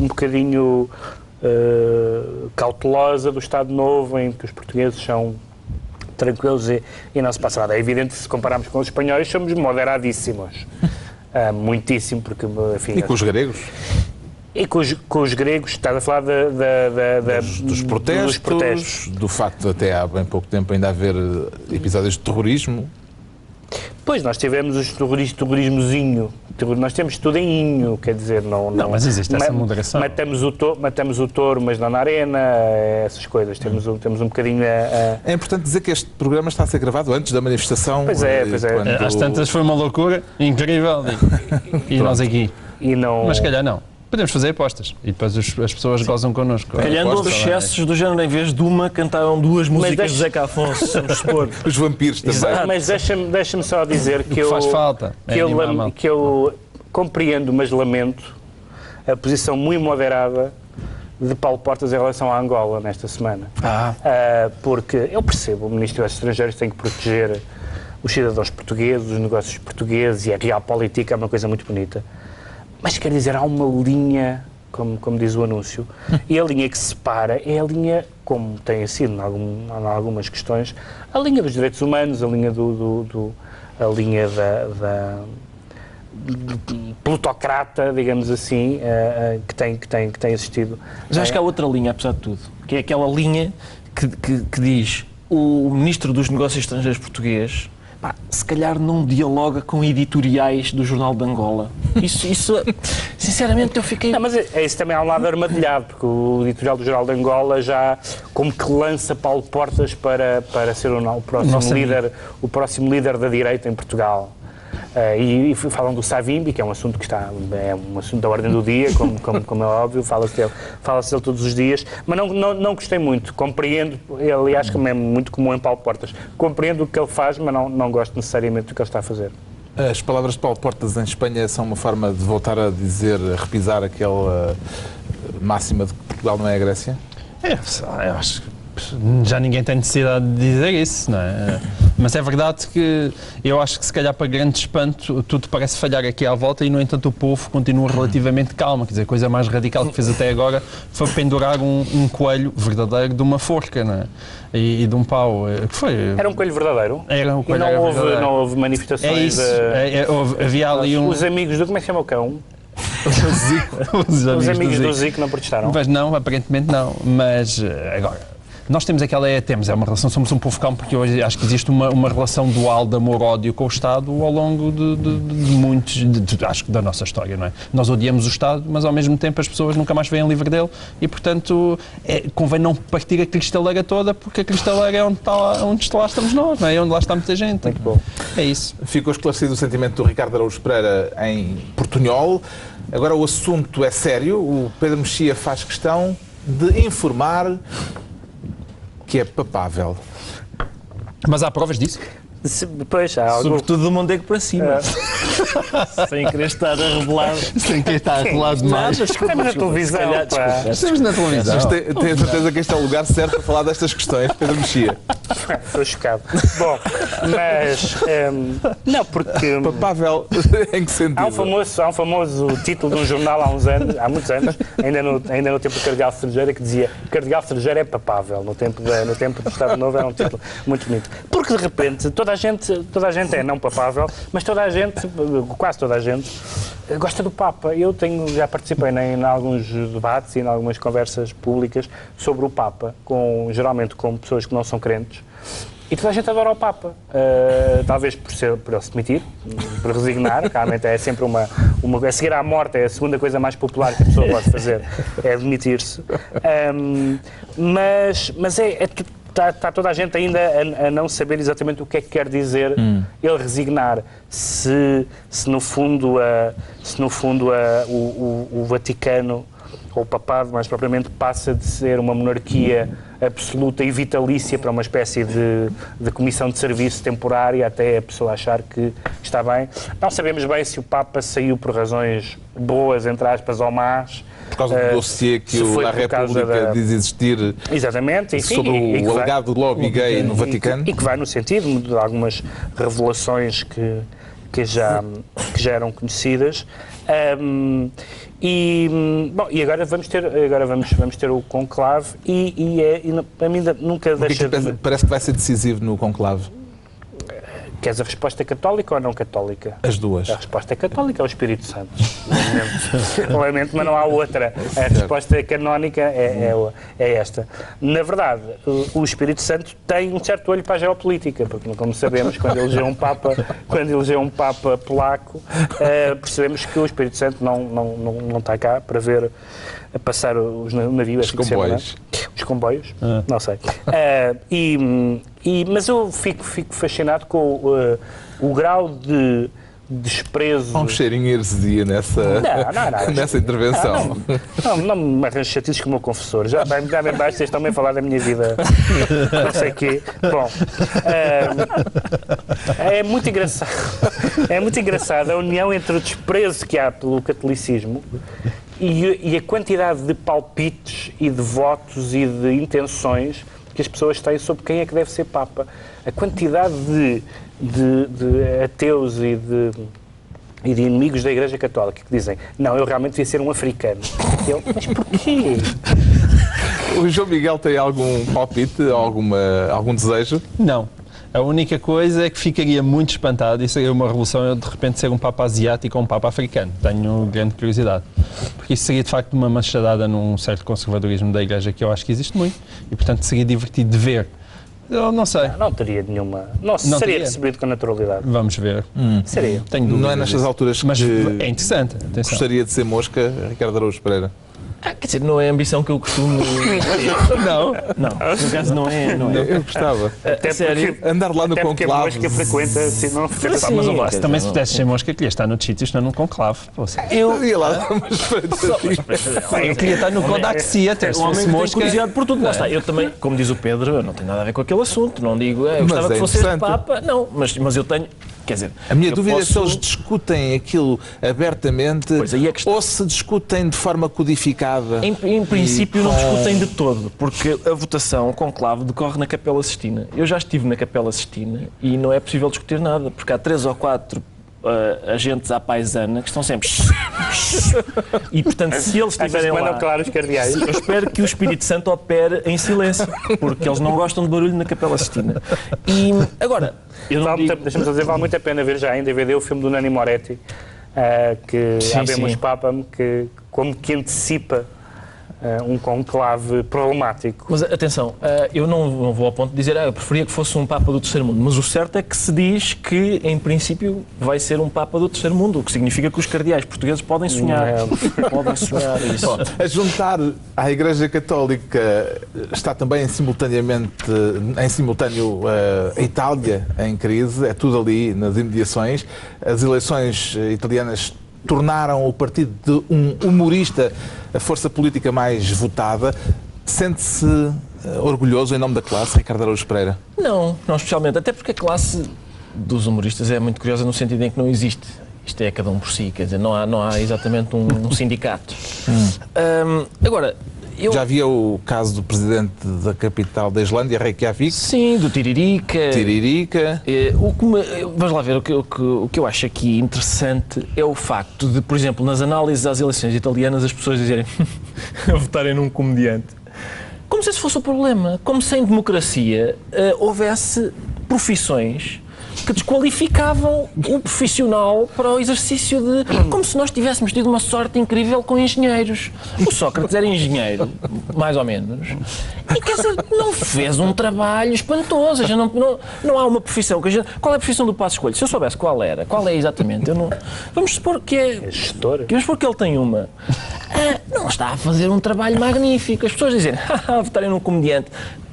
bocadinho cautelosa do Estado Novo, em que os portugueses são tranquilos e não se passa nada. É evidente que se compararmos com os espanhóis somos moderadíssimos. Muitíssimo, porque, enfim... E com os gregos? E com os gregos, estás a falar dos protestos, do facto de até há bem pouco tempo ainda haver episódios de terrorismo. Pois, nós tivemos o terrorismozinho. Nós temos tudo em inho, quer dizer, não mas existe essa moderação. Matamos o touro, mas não na arena, essas coisas. Temos um bocadinho É importante dizer que este programa está a ser gravado antes da manifestação. Pois é. Às tantas foi uma loucura incrível. E nós aqui. E não... Mas se calhar não. Podemos fazer apostas e depois as pessoas gozam connosco. Calhando houve excessos do género, em vez de uma, cantaram duas músicas de Zeca Afonso, vamos supor. Os vampiros também. Exato. Mas deixa-me só dizer que faz falta. que eu compreendo, mas lamento a posição muito moderada de Paulo Portas em relação à Angola nesta semana. Porque eu percebo, o Ministro dos Estrangeiros tem que proteger os cidadãos portugueses, os negócios portugueses, e a real política é uma coisa muito bonita. Mas quer dizer, há uma linha, como diz o anúncio, e a linha que separa é a linha, como tem sido em algumas questões, a linha dos direitos humanos, a linha a linha da plutocrata, digamos assim, que tem existido. Mas acho que há outra linha, apesar de tudo, que é aquela linha que diz o Ministro dos Negócios Estrangeiros português, se calhar não dialoga com editoriais do Jornal de Angola. Isso sinceramente, eu fiquei... Não, mas isso também há um lado armadilhado, porque o editorial do Jornal de Angola já como que lança Paulo Portas para ser o próximo líder da direita em Portugal. E falam do Savimbi, que é um assunto que é um assunto da ordem do dia, como é óbvio, fala-se dele todos os dias, mas não gostei muito, compreendo, aliás, como é muito comum em Paulo Portas, compreendo o que ele faz, mas não gosto necessariamente do que ele está a fazer. As palavras de Paulo Portas em Espanha são uma forma de voltar a repisar aquela máxima de que Portugal não é a Grécia? Eu acho que já ninguém tem necessidade de dizer isso, não é? Mas é verdade que eu acho que se calhar para grande espanto tudo parece falhar aqui à volta e no entanto o povo continua relativamente calmo, quer dizer, a coisa mais radical que fez até agora foi pendurar um coelho verdadeiro de uma forca, não é? E de um pau, que foi... Era um coelho verdadeiro? Era um coelho verdadeiro. Não houve manifestações... É isso, havia ali Os amigos do... Como é que se chama o cão? Os amigos do Zico não protestaram? Mas não, aparentemente não, mas agora... Nós temos é uma relação, somos um povo calmo, porque hoje acho que existe uma relação dual de amor-ódio com o Estado ao longo de muitos, acho que da nossa história, não é? Nós odiamos o Estado, mas ao mesmo tempo as pessoas nunca mais veem livre dele e, portanto, convém não partir a cristaleira toda, porque a cristaleira é onde lá estamos nós, não é? É onde lá está muita gente. Muito bom. É isso. Ficou esclarecido o sentimento do Ricardo Araújo Pereira em Portunhol. Agora o assunto é sério. O Pedro Mexia faz questão de informar que é papável. Mas há provas disso? Pois, há algo... Sobretudo do Mondego para cima. Sem querer estar a revelar. Sem querer estar a revelar demais. Estamos na televisão. Estamos na televisão. Tenho certeza que este é o lugar certo para falar destas questões, Pedro Mexia. Estou chocado. Bom, mas... não, porque... Papável em que sentido? Há um famoso título de um jornal há muitos anos, ainda no tempo do Cardeal Cerejeira, que dizia Cardeal Cerejeira é papável. No tempo do Estado Novo era um título muito bonito. Porque, de repente, toda a gente é não papável, mas quase toda a gente, gosta do Papa. Eu já participei em alguns debates e em algumas conversas públicas sobre o Papa, geralmente com pessoas que não são crentes, e toda a gente adora o Papa. Talvez por ele se demitir, por resignar, realmente é sempre a seguir à morte é a segunda coisa mais popular que a pessoa pode fazer, é demitir-se. Mas está toda a gente ainda a não saber exatamente o que é que quer dizer ele resignar. Se no fundo o Vaticano, ou o Papado mais propriamente, passa de ser uma monarquia absoluta e vitalícia para uma espécie de comissão de serviço temporária, até a pessoa achar que está bem. Não sabemos bem se o Papa saiu por razões boas, entre aspas, ou más. Por causa do dossiê que a República diz existir. Exatamente, enfim, sobre o alegado lobby gay no Vaticano. E que vai no sentido de algumas revelações que já eram conhecidas. E agora vamos ter o conclave e a mim nunca deixa parece que vai ser decisivo no conclave. Queres a resposta católica ou não católica? As duas. A resposta católica é o Espírito Santo. Lamento, mas não há outra. A resposta canónica é esta. Na verdade, o Espírito Santo tem um certo olho para a geopolítica, porque, como sabemos, quando elegeu um Papa polaco, percebemos que o Espírito Santo não está cá para ver a passar os navios. Os comboios. Os comboios? Não sei. Mas eu fico fascinado com o grau de desprezo. Há um cheirinho de heresia nessa intervenção. Não me arranjo chatices com o meu confessor. Já bem baixo, vocês estão-me a falar da minha vida. Não sei o quê. Bom, é muito engraçado. É muito engraçado a união entre o desprezo que há pelo catolicismo e a quantidade de palpites e de votos e de intenções que as pessoas têm sobre quem é que deve ser Papa. A quantidade de ateus e de inimigos da Igreja Católica que dizem, não, eu realmente devia ser um africano. Mas porquê? O João Miguel tem algum palpite, algum desejo? Não. A única coisa é que ficaria muito espantado, e seria uma revolução, eu de repente ser um Papa asiático ou um Papa africano. Tenho grande curiosidade. Porque isso seria de facto uma machadada num certo conservadorismo da Igreja que eu acho que existe muito, e portanto seria divertido de ver. Eu não sei. Não teria nenhuma. Não seria teria recebido com naturalidade. Vamos ver. Seria. Tenho dúvidas. Não é nestas alturas que Mas é interessante. Atenção. gostaria de ser mosca, Ricardo Araújo Pereira? Quer dizer, não é a ambição que eu costumo Não. Não, no caso não é. Eu gostava. A sério. Andar lá no Até porque a conclave. mosca frequenta, assim, não frequenta. Sim, Mas olá, quer se dizer, também se não- pudesse ser mosca, queria estar noutros sítios, não num conclave. Eu ia lá, mas Eu queria estar no Kodak Theatre, se O homem fosse tem mosca. curiosidade por tudo. Lá está. Eu também, como diz o Pedro, eu não tenho nada a ver com aquele assunto. Não digo, eu gostava Mas é que fosse este interessante. Papa. Não, mas eu tenho. Quer dizer, a minha eu dúvida é se posso- eles discutem aquilo abertamente Pois, aí é que está. ou se discutem de forma codificada. Em princípio não com- discutem de todo, porque a votação, o conclave, decorre na Capela Sistina. Eu já estive na Capela Sistina e não é possível discutir nada, porque há 3 ou 4 agentes à paisana que estão sempre... E, portanto, se eles Achas que estiverem mandam lá... calar os cardeais? Eu espero que o Espírito Santo opere em silêncio, porque eles não gostam de barulho na Capela Sistina. E, agora, eu não digo... Deixa-me só dizer, vale muito a pena ver já em DVD o filme do Nanni Moretti, que Sim, Habemus sim. Papam, que como que antecipa um conclave problemático. Mas atenção, eu não vou ao ponto de dizer eu preferia que fosse um Papa do Terceiro Mundo, mas o certo é que se diz que, em princípio, vai ser um Papa do Terceiro Mundo, o que significa que os cardeais portugueses podem sonhar. Podem sonhar isso. A juntar à Igreja Católica está também em simultâneo a Itália em crise, é tudo ali nas imediações. As eleições italianas tornaram o partido de um humorista a força política mais votada. Sente-se orgulhoso em nome da classe, Ricardo Araújo Pereira? Não especialmente, até porque a classe dos humoristas é muito curiosa no sentido em que não existe. Isto é cada um por si, quer dizer, não há exatamente um sindicato. Agora, eu... Já havia o caso do presidente da capital da Islândia, Reykjavik, Sim, do Tiririca. Tiririca. Vamos lá ver, o que eu acho aqui interessante é o facto de, por exemplo, nas análises às eleições italianas, as pessoas dizerem a votarem num comediante. Como se esse fosse o problema. Como se em democracia houvesse profissões que desqualificavam o profissional para o exercício de... Como se nós tivéssemos tido uma sorte incrível com engenheiros. O Sócrates era engenheiro, mais ou menos, e quer dizer, não fez um trabalho espantoso. Ou seja, não há uma profissão. Qual é a profissão do Passos Coelho? Se eu soubesse qual é exatamente, eu não... Vamos supor que é... Gestor. Vamos supor que ele tem uma... não está a fazer um trabalho magnífico. As pessoas dizem, votarem num comediante.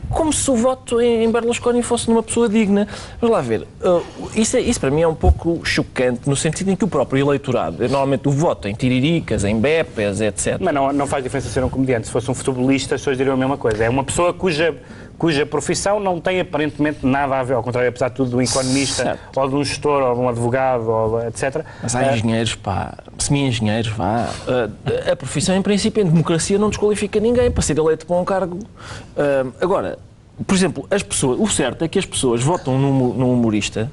Como se o voto em Berlusconi fosse numa pessoa digna. Vamos lá ver. Isso para mim é um pouco chocante, no sentido em que o próprio eleitorado, normalmente o voto em tiriricas, em bepes, etc. Mas não faz diferença ser um comediante. Se fosse um futebolista, as pessoas diriam a mesma coisa. É uma pessoa cuja profissão não tem aparentemente nada a ver, ao contrário, apesar de tudo, de um economista, Certo. ou de um gestor, ou de um advogado, ou etc. Mas há engenheiros, semi-engenheiros, a profissão, em princípio, em democracia, não desqualifica ninguém para ser eleito para um cargo. Agora, por exemplo, o certo é que as pessoas votam num humorista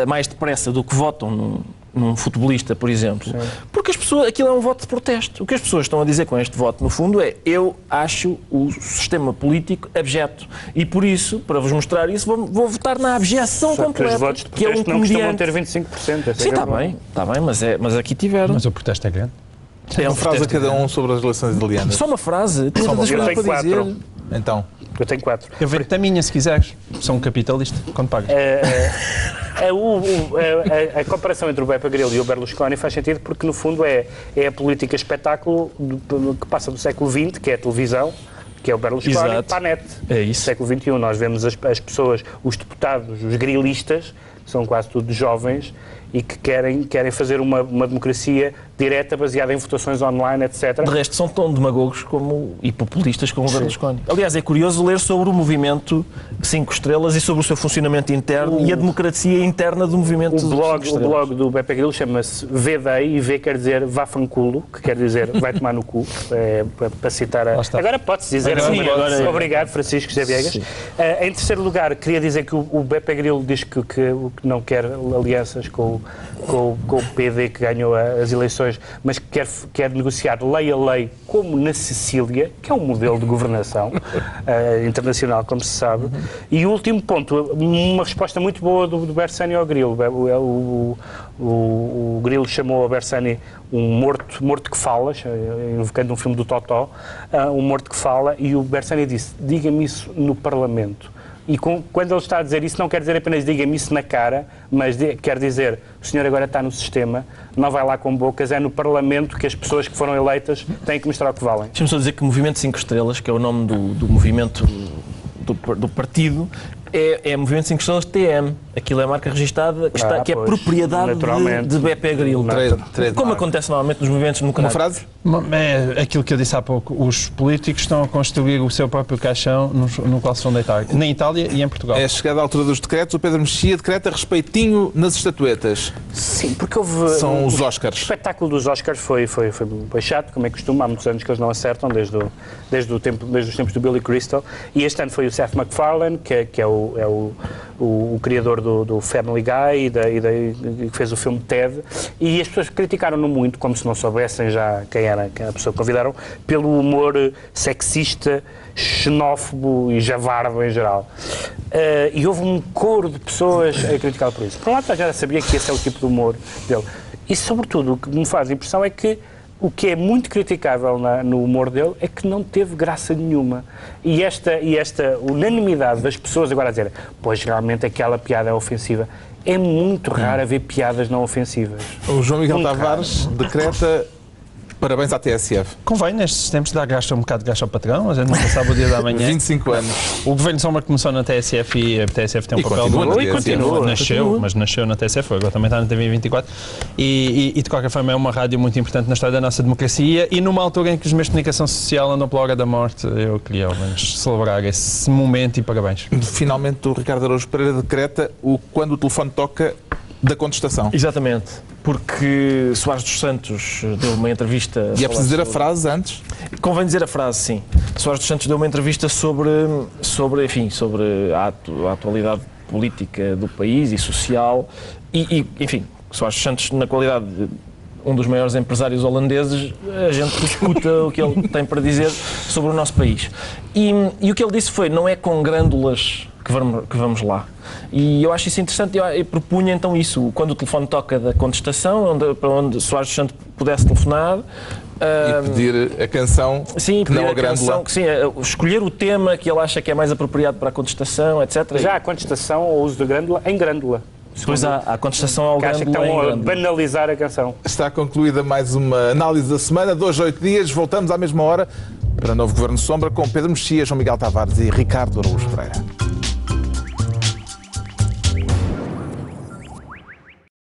mais depressa do que votam num futebolista, por exemplo. Porque as pessoas, aquilo é um voto de protesto. O que as pessoas estão a dizer com este voto, no fundo, é eu acho o sistema político abjeto. E por isso, para vos mostrar isso, vou votar na abjeção completa. Os votos de que é um protesto não costumam comediante. ter 25%. Sim, está bem, mas aqui tiveram. Mas o protesto é grande. É Uma frase a cada um sobre as eleições italianas. Só uma frase, tem tantas Eu coisas tenho para dizer. 4. Então, Eu tenho 4. Eu vendo-te a minha, se quiseres. Sou um capitalista. Quando pagas? A comparação entre o Beppe Grillo e o Berlusconi faz sentido porque, no fundo, é a política espetáculo que passa do século XX, que é a televisão, que é o Berlusconi, Exato. para a net. É isso. Século XXI, nós vemos as pessoas, os deputados, os grilistas, são quase todos jovens, e que querem fazer uma democracia direta, baseada em votações online, etc. De resto, são tão demagogos e populistas como o Berlusconi. Aliás, é curioso ler sobre o movimento 5 Estrelas e sobre o seu funcionamento interno e a democracia interna do movimento 5 Estrelas. O blog do Beppe Grillo chama-se VDEI, e V quer dizer vá fanculo, que quer dizer vai tomar no cu, para citar a... Agora pode-se dizer. Agora, Obrigado, Francisco José Viegas. Em terceiro lugar, queria dizer que o Beppe Grillo diz que não quer alianças com o PD que ganhou as eleições, mas que quer negociar lei a lei, como na Sicília, que é um modelo de governação internacional, como se sabe. E o último ponto, uma resposta muito boa do Bersani ao Grillo. O Grillo chamou a Bersani um morto que fala, invocando um filme do Totó, um morto que fala, e o Bersani disse, diga-me isso no Parlamento. E quando ele está a dizer isso, não quer dizer apenas diga-me isso na cara, mas quer dizer, o senhor agora está no sistema, não vai lá com bocas, é no Parlamento que as pessoas que foram eleitas têm que mostrar o que valem. Deixa-me só dizer que o Movimento 5 Estrelas, que é o nome do movimento do partido, é Movimento 5 Estrelas TM. Aquilo é a marca registada que é propriedade de Beppe Grillo. Como acontece normalmente nos movimentos democráticos. uma frase? É aquilo que eu disse há pouco. Os políticos estão a construir o seu próprio caixão no qual se vão deitar. Na Itália e em Portugal. É chegada a altura dos decretos. O Pedro Mexia decreta respeitinho nas estatuetas. Sim, porque houve... São os O Oscars. espetáculo dos Oscars foi chato, como é costume, há muitos anos que eles não acertam, desde os tempos do Billy Crystal, e este ano foi o Seth MacFarlane, que é o criador do Family Guy e que fez o filme Ted, e as pessoas criticaram-no muito, como se não soubessem já quem era a pessoa que convidaram, pelo humor sexista, xenófobo e javardo em geral. E houve um coro de pessoas a criticá-lo por isso. Por um lado, já sabia que esse é o tipo de humor dele. E, sobretudo, o que me faz impressão é que o que é muito criticável no humor dele é que não teve graça nenhuma. E esta unanimidade das pessoas agora a dizer, pois realmente aquela piada é ofensiva. É muito raro haver piadas não ofensivas. O João Miguel Muito Tavares decreta parabéns à TSF. Convém, nestes tempos, dar um bocado de gasto ao patrão, a gente nunca sabe o dia da manhã. 25 anos. O Governo Sombra começou na TSF e a TSF tem um papel continua. Nasceu na TSF, agora também está na TV 24 e de qualquer forma é uma rádio muito importante na história da nossa democracia e numa altura em que os meios de comunicação social andam pela hora da morte, eu queria ao menos celebrar esse momento e parabéns. Finalmente o Ricardo Araújo Pereira decreta quando o telefone toca da contestação. Exatamente, porque Soares dos Santos deu uma entrevista... E é preciso dizer a frase antes? Convém dizer a frase, sim. Soares dos Santos deu uma entrevista sobre a atualidade política do país e social e enfim, Soares dos Santos, na qualidade de um dos maiores empresários holandeses, a gente escuta o que ele tem para dizer sobre o nosso país. E o que ele disse foi, não é com grândulas que vamos lá. E eu acho isso interessante, eu propunha então isso, quando o telefone toca da contestação, para onde Soares dos Santos pudesse telefonar, e pedir a canção, sim, que não a grândula. Escolher o tema que ele acha que é mais apropriado para a contestação, etc. Já a contestação ou o uso de grândula em grândula. Depois há a contestação ao grândula. Que acha que estão a banalizar a canção. Está concluída mais uma análise da semana, 2 a 8 dias, voltamos à mesma hora para o novo Governo Sombra com Pedro Mexia, João Miguel Tavares e Ricardo Araújo Pereira.